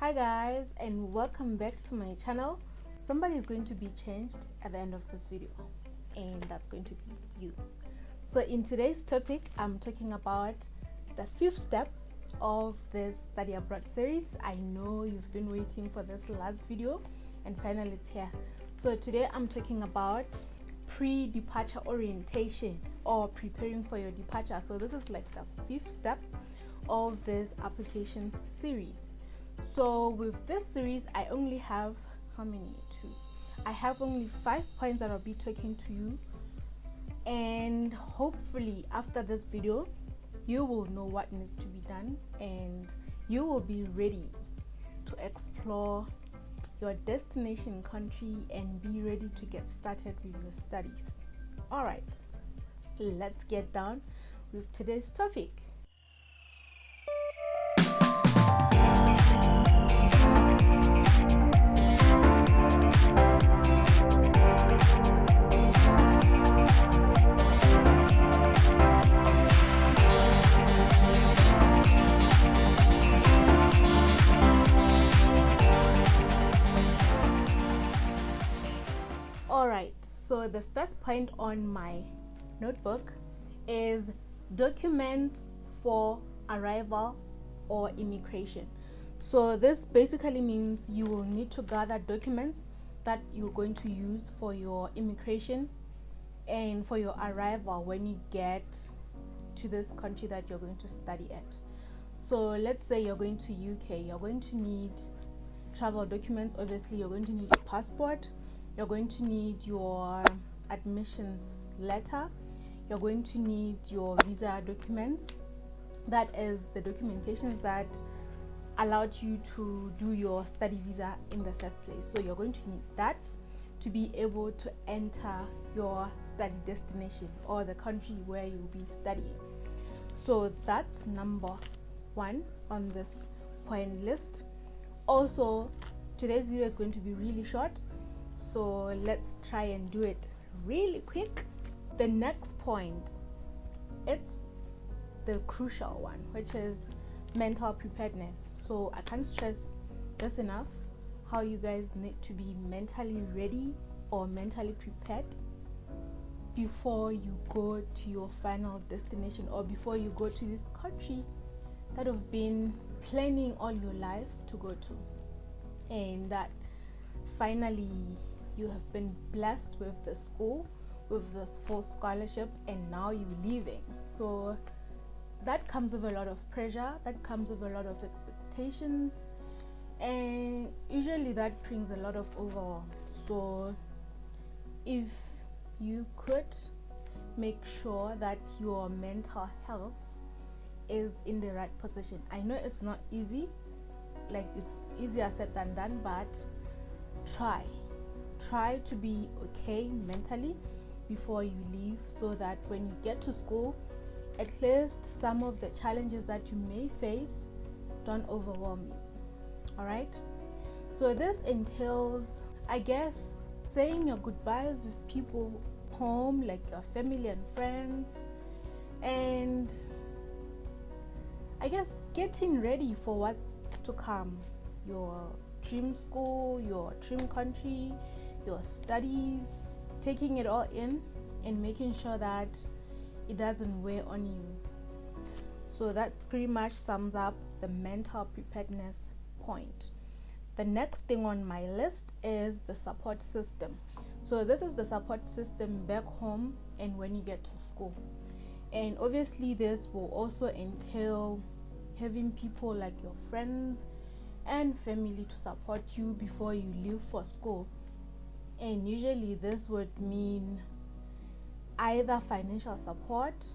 Hi guys, and welcome back to my channel. Somebody is going to be changed at the end of this video, and that's going to be you. So in today's topic, I'm talking about the fifth step of this study abroad series. I know you've been waiting for this last video, and finally it's here. So today I'm talking about pre-departure orientation, or preparing for your departure. So this is like the fifth step of this application series. So with this series, I only have I have only 5 points that I'll be talking to you, and hopefully after this video you will know what needs to be done and you will be ready to explore your destination country and be ready to get started with your studies. All right, let's get down with today's topic. Alright, so the first point on my notebook is documents for arrival or immigration. So this basically means you will need to gather documents that you're going to use for your immigration and for your arrival when you get to this country that you're going to study at. So let's say you're going to UK, you're going to need travel documents. Obviously you're going to need your passport, you're going to need your admissions letter, you're going to need your visa documents. That is the documentations that allowed you to do your study visa in the first place. So you're going to need that to be able to enter your study destination or the country where you'll be studying. So that's number 1 on this point list. Also, today's video is going to be really short, so let's try and do it really quick. The next point, it's the crucial one, which is mental preparedness. So I can't stress this enough, how you guys need to be mentally ready or mentally prepared before you go to your final destination, or before you go to this country that you've been planning all your life to go to, and that finally you have been blessed with the school, with this full scholarship, and now you're leaving. So that comes with a lot of pressure, that comes with a lot of expectations, and usually that brings a lot of overwhelm. So if you could make sure that your mental health is in the right position. I know it's not easy, like it's easier said than done, but try to be okay mentally before you leave, so that when you get to school, at least some of the challenges that you may face don't overwhelm you. All right, so this entails, I guess, saying your goodbyes with people home, like your family and friends, and I guess getting ready for what's to come, your dream school, your dream country, your studies, taking it all in and making sure that it doesn't weigh on you. So that pretty much sums up the mental preparedness point. The next thing on my list is the support system. So this is the support system back home and when you get to school. And obviously this will also entail having people like your friends and family to support you before you leave for school. And usually this would mean either financial support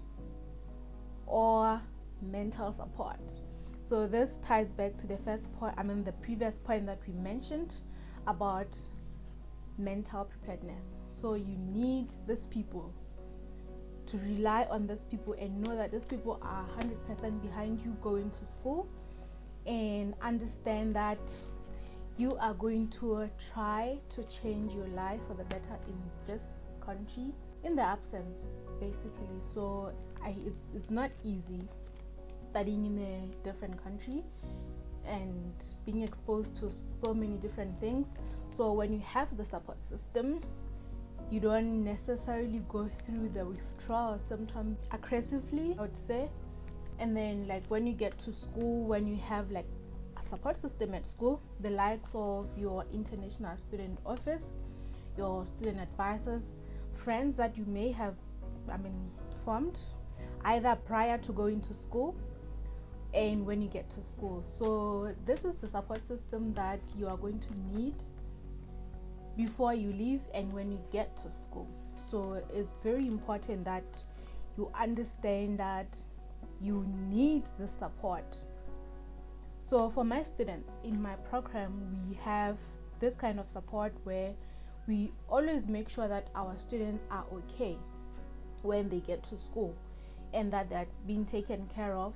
or mental support. So this ties back to the the previous point that we mentioned about mental preparedness. So you need these people, to rely on these people and know that these people are 100% behind you going to school, and understand that you are going to try to change your life for the better in this country, in the absence, basically. So it's not easy studying in a different country, and being exposed to so many different things. So when you have the support system, you don't necessarily go through the withdrawal symptoms aggressively, I would say. And then like when you get to school, when you have like a support system at school, the likes of your international student office, your student advisors, friends that you may have formed either prior to going to school and when you get to school. So this is the support system that you are going to need before you leave and when you get to school. So it's very important that you understand that you need the support. So for my students in my program, we have this kind of support where we always make sure that our students are okay when they get to school and that they're being taken care of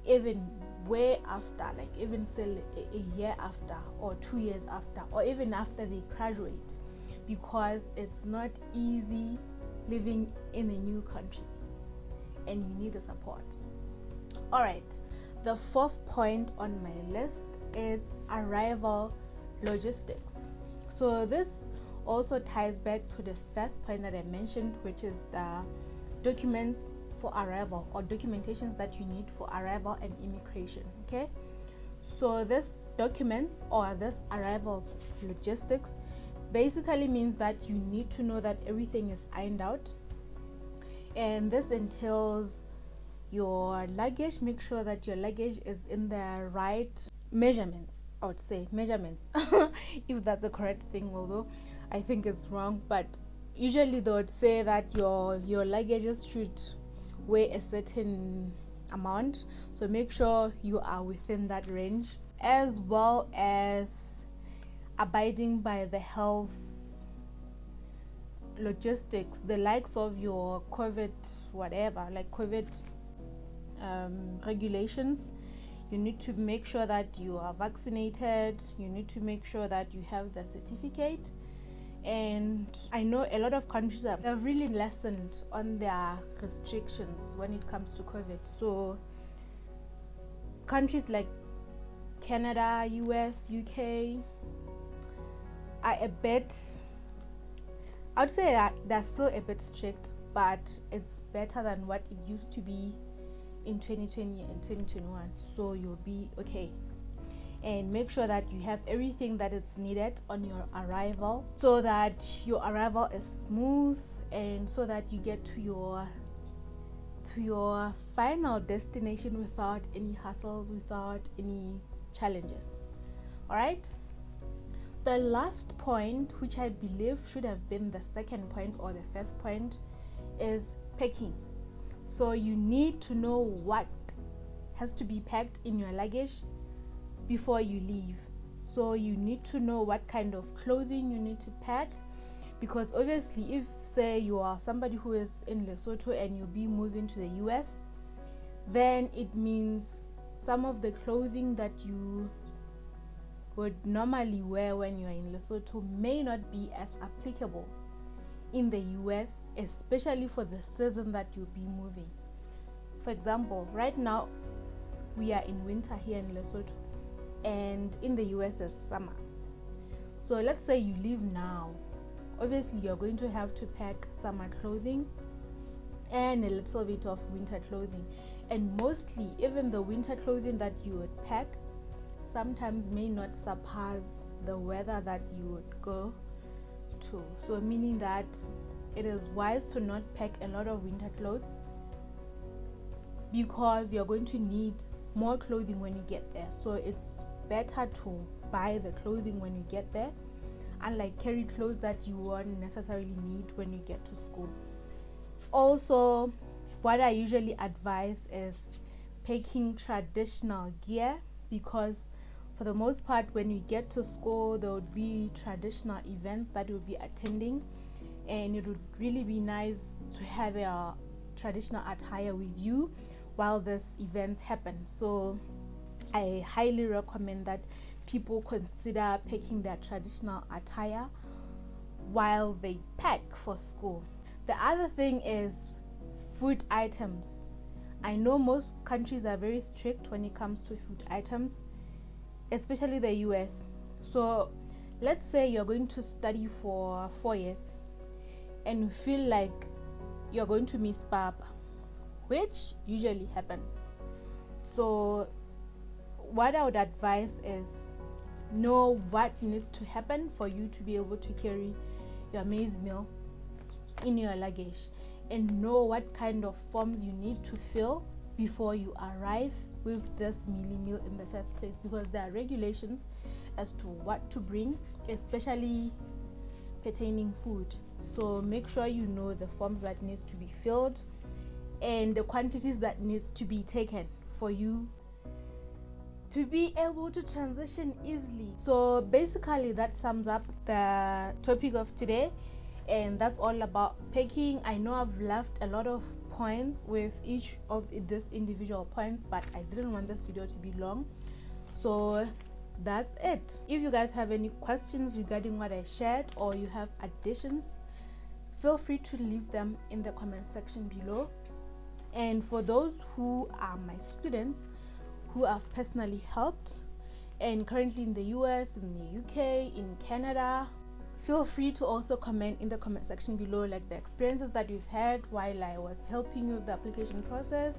even way after, like even say a year after or 2 years after or even after they graduate, because it's not easy living in a new country and you need the support. All right, the fourth point on my list is arrival logistics. So this also ties back to the first point that I mentioned, which is the documents for arrival or documentations that you need for arrival and immigration. Okay, so this documents or this arrival logistics basically means that you need to know that everything is ironed out, and this entails your luggage. Make sure that your luggage is in the right measurements, I would say measurements if that's the correct thing, although I think it's wrong, but usually they would say that your luggages should weigh a certain amount, so make sure you are within that range, as well as abiding by the health logistics, the likes of your COVID whatever, like COVID regulations. You need to make sure that you are vaccinated, you need to make sure that you have the certificate. And I know a lot of countries have really lessened on their restrictions when it comes to COVID. So countries like Canada, US, UK are a bit, I would say that they're still a bit strict, but it's better than what it used to be in 2020 and 2021. So you'll be okay. And make sure that you have everything that is needed on your arrival, so that your arrival is smooth and so that you get to your final destination without any hassles, without any challenges. All right, the last point, which I believe should have been the second point or the first point, is packing. So you need to know what has to be packed in your luggage before you leave. So you need to know what kind of clothing you need to pack, because obviously if say you are somebody who is in Lesotho and you'll be moving to the US, then it means some of the clothing that you would normally wear when you're in Lesotho may not be as applicable in the US, especially for the season that you'll be moving. For example, right now we are in winter here in Lesotho, and in the US it's summer. So let's say you leave now, obviously you're going to have to pack summer clothing and a little bit of winter clothing, and mostly even the winter clothing that you would pack sometimes may not surpass the weather that you would go to. So meaning that it is wise to not pack a lot of winter clothes, because you're going to need more clothing when you get there. So it's better to buy the clothing when you get there, and like carry clothes that you won't necessarily need when you get to school. Also, what I usually advise is packing traditional gear, because for the most part when you get to school there would be traditional events that you'll be attending, and it would really be nice to have a traditional attire with you while these events happen. So I highly recommend that people consider picking their traditional attire while they pack for school. The other thing is food items. I know most countries are very strict when it comes to food items, especially the US. So let's say you're going to study for 4 years and you feel like you're going to miss Papa, which usually happens. So what I would advise is know what needs to happen for you to be able to carry your maize meal in your luggage, and know what kind of forms you need to fill before you arrive with this meal in the first place, because there are regulations as to what to bring, especially pertaining food. So make sure you know the forms that needs to be filled and the quantities that needs to be taken for you to be able to transition easily. So basically that sums up the topic of today, and that's all about packing. I know I've left a lot of points with each of these individual points, but I didn't want this video to be long, so that's it. If you guys have any questions regarding what I shared, or you have additions, feel free to leave them in the comment section below. And for those who are my students who I've personally helped and currently in the US, in the UK, in Canada, feel free to also comment in the comment section below, like the experiences that you've had while I was helping you with the application process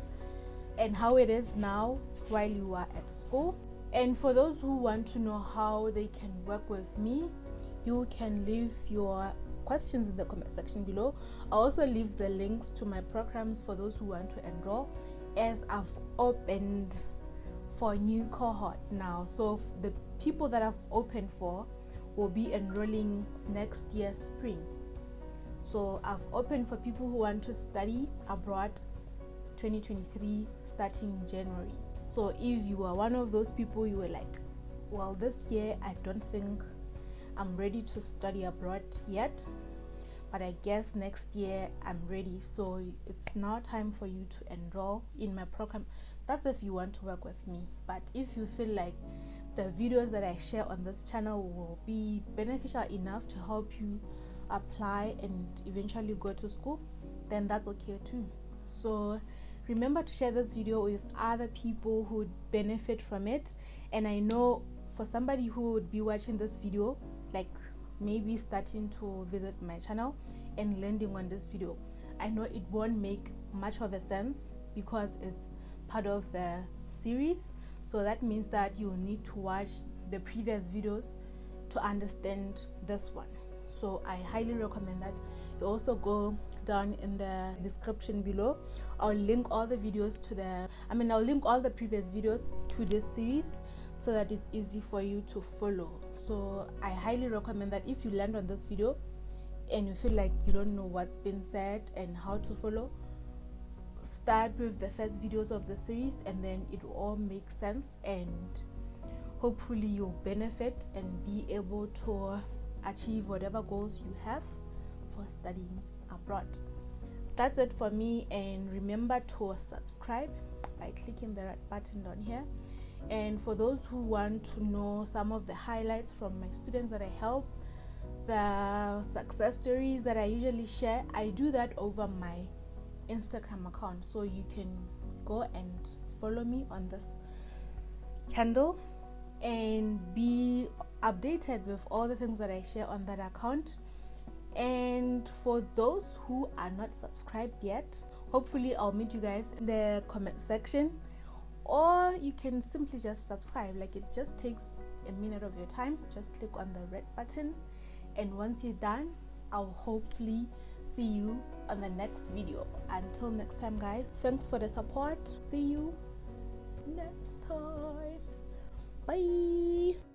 and how it is now while you are at school. And for those who want to know how they can work with me, you can leave your questions in the comment section below. I'll also leave the links to my programs for those who want to enroll, as I've opened for a new cohort now. So the people that I've opened for will be enrolling next year spring. So I've opened for people who want to study abroad 2023 starting January. So if you are one of those people, you were like, well, this year I don't think I'm ready to study abroad yet, but I guess next year I'm ready, so it's now time for you to enroll in my program. That's if you want to work with me. But if you feel like the videos that I share on this channel will be beneficial enough to help you apply and eventually go to school, then that's okay too. So remember to share this video with other people who would benefit from it. And I know for somebody who would be watching this video, like maybe starting to visit my channel and landing on this video, I know it won't make much of a sense because it's part of the series. So that means that you need to watch the previous videos to understand this one. So I highly recommend that you also go down in the description below. I'll link all the videos to I'll link all the previous videos to this series so that it's easy for you to follow. So I highly recommend that if you land on this video and you feel like you don't know what's been said and how to follow, start with the first videos of the series, and then it will all make sense, and hopefully you'll benefit and be able to achieve whatever goals you have for studying abroad. That's it for me, and remember to subscribe by clicking the red button down here. And for those who want to know some of the highlights from my students that I help, the success stories that I usually share, I do that over my Instagram account, so you can go and follow me on this handle and be updated with all the things that I share on that account. And for those who are not subscribed yet, hopefully I'll meet you guys in the comment section, or you can simply just subscribe. Like, it just takes a minute of your time. Just click on the red button, and once you're done, I'll hopefully see you on the next video. Until next time, guys, thanks for the support. See you next time. Bye.